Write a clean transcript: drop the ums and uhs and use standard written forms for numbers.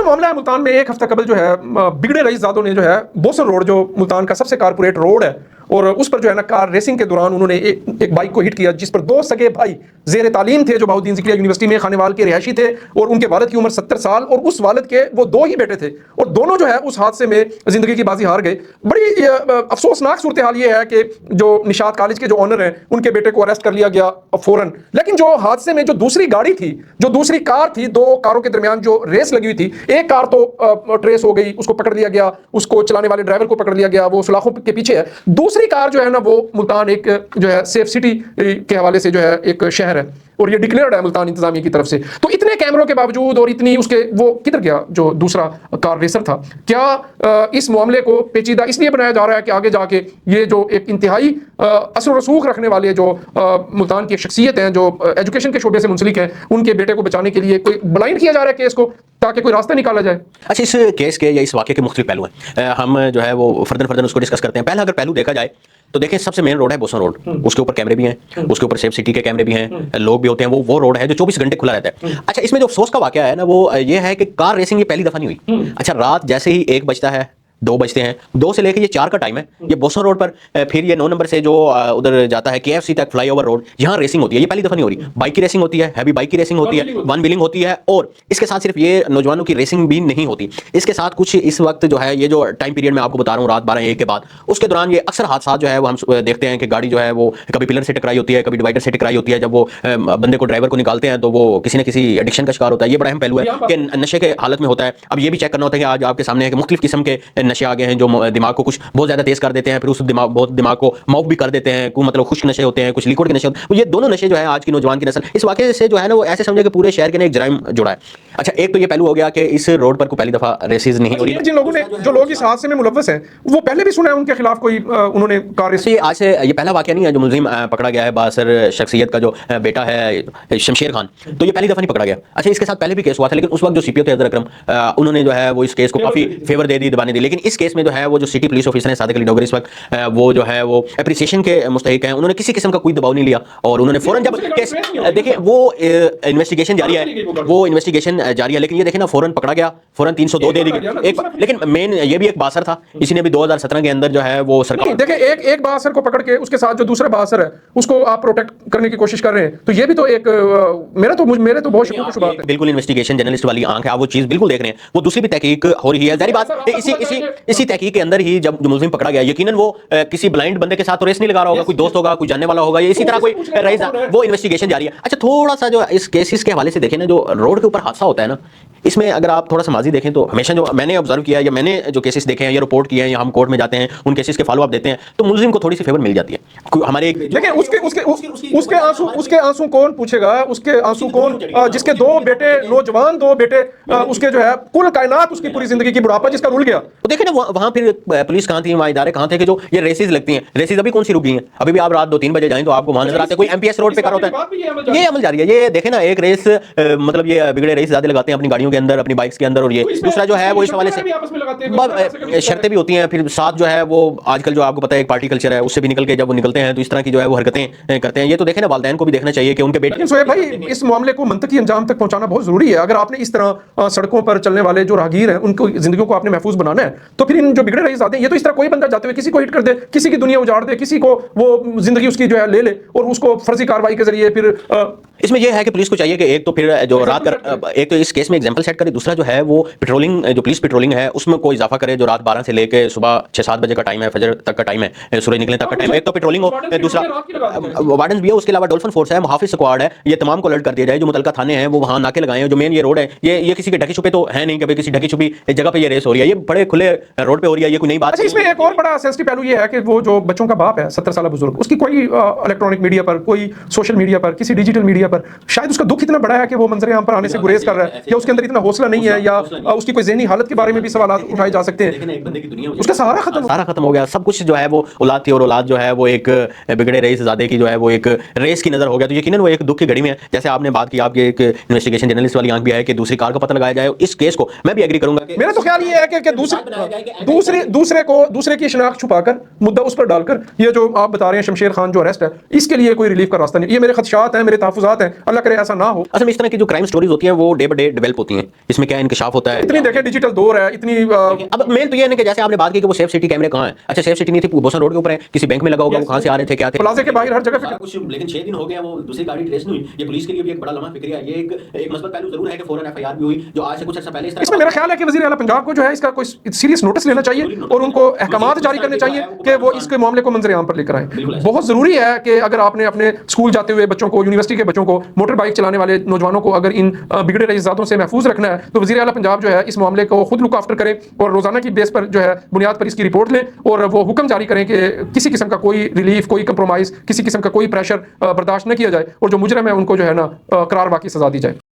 मामला है मुल्तान में, एक हफ्ता कबल जो है बिगड़े रईसजादों ने जो है बोसन रोड, जो मुल्तान का सबसे कारपोरेट रोड है, और उस पर जो है ना कार रेसिंग के दौरान उन्होंने एक बाइक को हिट किया, जिस पर दो सगे भाई ज़ेर तालीम थे जो बहाउद्दीन ज़िक्रिया यूनिवर्सिटी में खानेवाल के रिहायशी थे, और उनके वालिद की उम्र 70 साल, और उस वालिद के वो दो ही बेटे थे, और दोनों जो है उस हादसे में जिंदगी की बाजी हार गए। बड़ी अफसोसनाक सूरत हाल ये है कि जो निशात कॉलेज के जो ऑनर हैं उनके बेटे को अरेस्ट कर लिया गया फौरन, लेकिन जो हादसे में जो दूसरी गाड़ी थी, जो दूसरी कार थी, दो कारों के दरमियान जो रेस लगी हुई थी, एक कार तो ट्रेस हो गई, उसको पकड़ लिया गया, उसको चलाने वाले ड्राइवर को पकड़ लिया गया, वो सुलाखों के पीछे है। दूसरी कार जो है ना वो मुल्तान एक जो है सेफ सिटी के हवाले से जो है एक शहर है, और ये डिक्लेयर्ड है मुल्तान इंतजामिया की तरफ से। तो इतने कैमरों के बावजूद और इतनी उसके, वो किधर गया जो दूसरा कार रेसर था? क्या इस मामले को पेचीदा इसलिए बनाया जा रहा है कि आगे जाके ये जो एक इंतहाई असर रसूख रखने वाले जो मुल्तान की शख्सियत हैं, जो एजुकेशन के शोबे से मुंसलिक हैं, उनके बेटे को बचाने के लिए कोई ब्लाइंड किया जा रहा है केस को, ताकि कोई रास्ता निकाला जाए? अच्छा, इस केस के या इस वाक़े के मुख्तलिफ पहलू हैं, हम जो है वो फर्दर उसको डिस्कस करते हैं। पहला अगर पहलू देखा जाए तो देखिए, सबसे मेन रोड है बोसन रोड, उसके ऊपर कैमरे भी हैं, उसके ऊपर सेफ सिटी के कैमरे भी हैं, लोग भी होते हैं, वो रोड है जो 24 घंटे खुला रहता है। अच्छा, इसमें जो अफसोस का वाकया है ना वो ये है कि कार रेसिंग ये पहली दफा नहीं हुई। अच्छा, रात जैसे ही 1 बजता है, 2 बजते हैं, 2 से लेकर ये 4 का टाइम है, ये बोसन रोड पर, फिर ये 9 नंबर से जो उधर जाता है KFC तक फ्लाईओवर रोड, यहाँ रेसिंग होती है। ये पहली दफा नहीं हो रही। बाइक की रेसिंग होती है, हैवी बाइक की रेसिंग होती है, वन व्हीलिंग होती है, और इसके साथ सिर्फ ये नौजवानों की रेसिंग भी नहीं होती, इसके साथ कुछ इस वक्त जो है ये जो टाइम पीरियड में आपको बता रहा हूँ, रात 12-1 के बाद, उसके दौरान ये अक्सर हादसा जो है वो हम देखते हैं कि गाड़ी जो है वो कभी पिलर से टकराई होती है, कभी डिवाइडर से टकराई होती है। जब वो बंदे को, ड्राइवर को निकालते हैं तो वो किसी न किसी एडिक्शन का शिकार होता है। ये बड़ा अहम पहलू है कि नशे के हालत में होता है। अब ये भी चेक करना होता है कि आज आपके सामने है कि मुख्तलिफ किस्म के नशे आ गए हैं जो दिमाग को कुछ बहुत ज्यादा तेज कर देते हैं, फिर उस दिमाग को मौक भी कर देते हैं। कुछ मतलब खुश्क नशे होते हैं, कुछ लिक्विड के नशे होते हैं। ये दोनों नशे जो है आज की नौजवान की नस्ल इस वाकये से जो है ना वो ऐसे समझे कि पूरे शहर के ने एक जराइम जुड़ा है। अच्छा, एक तो ये पहलू हो गया कि इस रोड पर कोई पहली दफा रेसेस नहीं हो रही। जिन लोगों ने, जो लोग इस हादसे में मुलव्वस हैं, वो पहले भी सुना है उनके खिलाफ कोई उन्होंने कार रेस? ये आज से ये पहला वाकया नहीं है जो मुलजिम पकड़ा गया है, बासर शख्सियत का जो बेटा है शमशेर खान, तो ये पहली दफा नहीं पकड़ा गया। अच्छा, इसके साथ पहले भी केस हुआ था, लेकिन उस वक्त जो CPO थे अजहर अकरम, उन्होंने जो है वो इस केस को काफी फेवर दे दी, दबाने दी। लेकिन इस केस में जो है वो जो सिटी पुलिस ऑफिसर है सादिक अली नौगरी, इस वक्त वो जो है वो एप्रिसिएशन के मुस्तहिक हैं। उन्होंने किसी किस्म का कोई दबाव नहीं लिया, और उन्होंने फौरन जब केस, देखिए वो इन्वेस्टिगेशन जारी है, वो इन्वेस्टिगेशन जारी है, लेकिन ये देखें ना, फौरन पकड़ा गया, फौरन 302 दे दी गई। लेकिन मेन ये भी एक बासर था, इसी ने भी 2017 के अंदर जो है वो सरकार, देखिए एक बासर को पकड़ के उसके साथ जो दूसरा बासर है उसको आप प्रोटेक्ट करने की कोशिश कर रहे हैं, तो ये भी तो एक मेरे तो बहुत शुक्र शुरुआत है। बिल्कुल इन्वेस्टिगेशन जर्नलिस्ट वाली आंख है, आप वो चीज बिल्कुल देख रहे हैं। वो दूसरी भी तहकीक हो रही है, जारी बात इसी तहकीक के अंदर ही जब मुलजिम पकड़ा गया, यकीनन वो किसी ब्लाइंड बंदे के साथ रेस नहीं लगा रहा होगा, कोई दोस्त होगा, कोई जानने वाला होगा, या इसी तरह कोई रईस, वो इन्वेस्टिगेशन जारी है। अच्छा, थोड़ा सा जो इस केसेस के हवाले से देखें ना, जो रोड के ऊपर हादसा होता है ना, इसमें अगर आप थोड़ा सा माजी देखें तो हमेशा जो मैंने ऑब्जर्व किया है, या मैंने जो केसेस देखे हैं या रिपोर्ट किए हैं, या हम कोर्ट में जाते हैं उन केसेस के फॉलो अप देते हैं, तो मुलजिम को थोड़ी सी फेवर मिल जाती है। हमारे देखिए उसके आंसू कौन पूछेगा, उसके आंसू कौन, जिसके 2 बेटे, नौजवान 2 बेटे, उसके जो है कुल कायनात, उसकी पूरी जिंदगी की बुढ़ापा जिसका रुल गया। तो देखिए ना, वहां फिर पुलिस कहां थी, वहां इदारे कहां थे कि जो ये रेसेस लगती हैं? रेसेस अभी कौन सी रुकी हैं? अभी भी आप रात 2-3 बजे जाएं तो आपको वहां नजर आते हैं, कोई MPS रोड पे कर होता है, ये अमल जारी है। ये देखे ना, एक रेस मतलब ये बिगड़े रेस ज्यादा लगाते हैं अपनी गाड़ियों के अंदर, अपनी बाइक्स के अंदर, और ये दूसरा जो है वो इस हवाले से शर्तें भी होती हैं। फिर साथ जो है वो आजकल जो आपको पता है एक पार्टी कल्चर है, उससे भी निकल के जब वो निकलते हैं तो इस तरह की जो है वो हरकतें करते हैं। ये तो देखे ना, वालिदैन को भी देखना चाहिए कि उनके बेटे। लेकिन सोहेब भाई, इस मामले को मंतकी अंजाम तक पहुंचाना बहुत जरूरी है। अगर आपने इस तरह सड़कों पर चलने वाले जो राहगीर हैं उनको जिंदगियों को आपने महफूज बनाना है, तो फिर इन जो बिगड़े रईस आते हैं, ये तो इस तरह कोई बंदा जाते हुए किसी को हिट कर दे, किसी की दुनिया उजाड़ दे, किसी को वो जिंदगी उसकी जो है ले ले, और उसको फर्जी कार्रवाई के जरिए फिर इसमें यह है कि पुलिस को चाहिए कि एक तो फिर जो रात कर, एक तो इस केस में एग्जांपल सेट करे, दूसरा जो है वो पेट्रोलिंग, जो पुलिस पेट्रोलिंग है उसमें कोई इजाफा करे, जो रात 12 से लेकर सुबह 6-7 बजे का टाइम है, फजर तक का टाइम है, सूरज निकलने तक का टाइम है। एक तो पेट्रोलिंग हो, दूसरा वार्डन भी है, उसके अलावा डॉल्फिन फोर्स है, मुहाफिज स्क्वाड है, ये तमाम को अलर्ट कर दिया जाए। जो मुतलका थाने हैं वो वहां नाके लगाए हैं। जो मेन ये रोड है, ये किसी के ढकी छुपे तो है नहीं कि किसी ढकी छुपी जगह पे ये रेस हो रही है, ये बड़े खुले रोड पे हो रही है, ये कोई नई बात। अच्छा, इसमें एक और बड़ा सेंसिटिव पहलू ये है कि वो जो बच्चों का बाप है, 70 साल बुजुर्ग, उसकी कोई इलेक्ट्रॉनिक मीडिया पर, कोई सोशल मीडिया पर, किसी डिजिटल मीडिया पर शायद उसका दुख इतना बड़ा है कि वो मंजर आम पर आने से गुरेज कर रहा है, या उसके अंदर इतना हौसला नहीं है, या उसकी कोई ज़हनी हालत के बारे में भी सवाल उठाए जा सकते हैं। उसका सहारा खत्म हो गया, सब कुछ जो है वो औलाद थी, और औलाद जो है वो एक बिगड़े रईस ज़ादे की जो है वो एक रेस की नजर हो गया। तो यकीनन वो एक दुख की घड़ी में है। जैसे आपने बात की, आपके एक इन्वेस्टिगेशन जर्नलिस्ट वाली आंख भी है कि दूसरी कार का पता लगाया जाए। इस केस को मैं भी एग्री करूंगा। मेरा तो ख्याल ये है कि दूसरे की शिनाख्त छुपाकर, मुद्दा उस पर डालकर, ये जो आप बता रहे हैं शमशेर खान जो अरेस्ट है, इसके लिए कोई रिलीफ का रास्ता नहीं। ये मेरे खदशात हैं, मेरे तहफ़्फ़ुज़ात हालात हैं, अल्लाह करे ऐसा ना हो। असल में इस तरह की जो क्राइम स्टोरीज होती हैं वो डे बाय डे डेवलप होती हैं, इसमें क्या इंकशाफ होता है। इतनी देखें डिजिटल दौर है, इतनी अब मेन तो ये है कि जैसे आपने बात की कि वो सेफ सिटी कैमरे कहाँ हैं, अच्छा सेफ सिटी नहीं थी, बोसन रोड के ऊपर है, किसी बैंक में लगा होगा, वो कहाँ से आ रहे थे, क्या थे, प्लाजे के बाहर हर जगह सारा कुछ। लेकिन 6 दिन हो गया वो दूसरी गाड़ी ट्रेस नहीं हुई। ये पुलिस के लिए भी एक बड़ा लम्हा फिक्रिया है। ये एक मस्बत पहलू जरूर है कि फौरन एफआईआर भी हुई, जो आज से कुछ अर्सा पहले इस तरह इसमें मेरा ख्याल है कि वज़ीर आला पंजाब को जो है इसका कोई सीरियस नोटिस लेना चाहिए और उनको अहकामात जारी करने चाहिए कि वो इसके मामले को मंजर आम पर लेकर आए। बहुत ज़रूरी है कि अगर आपने अपने स्कूल जाते हुए बच्चों को, यूनिवर्सिटी के बच्चों को, मोटर बाइक चलाने वाले नौजवानों को अगर इन बिगड़े रईस ज़ादों से महफूज रखना है तो वज़ीर आला पंजाब जो है इस मामले को खुद लुक आफ्टर करें और रोज़ाना की बेस पर जो है बुनियाद पर इसकी रिपोर्ट लें और वो हुक्म जारी करें कि किसी किस्म का कोई रिलीफ, कोई कंप्रोमाइज़, किसी किस्म का कोई प्रेशर बर्दाश्त न किया जाए और जो मुजरिम है उनको जो है ना करार वाकई सजा दी जाए।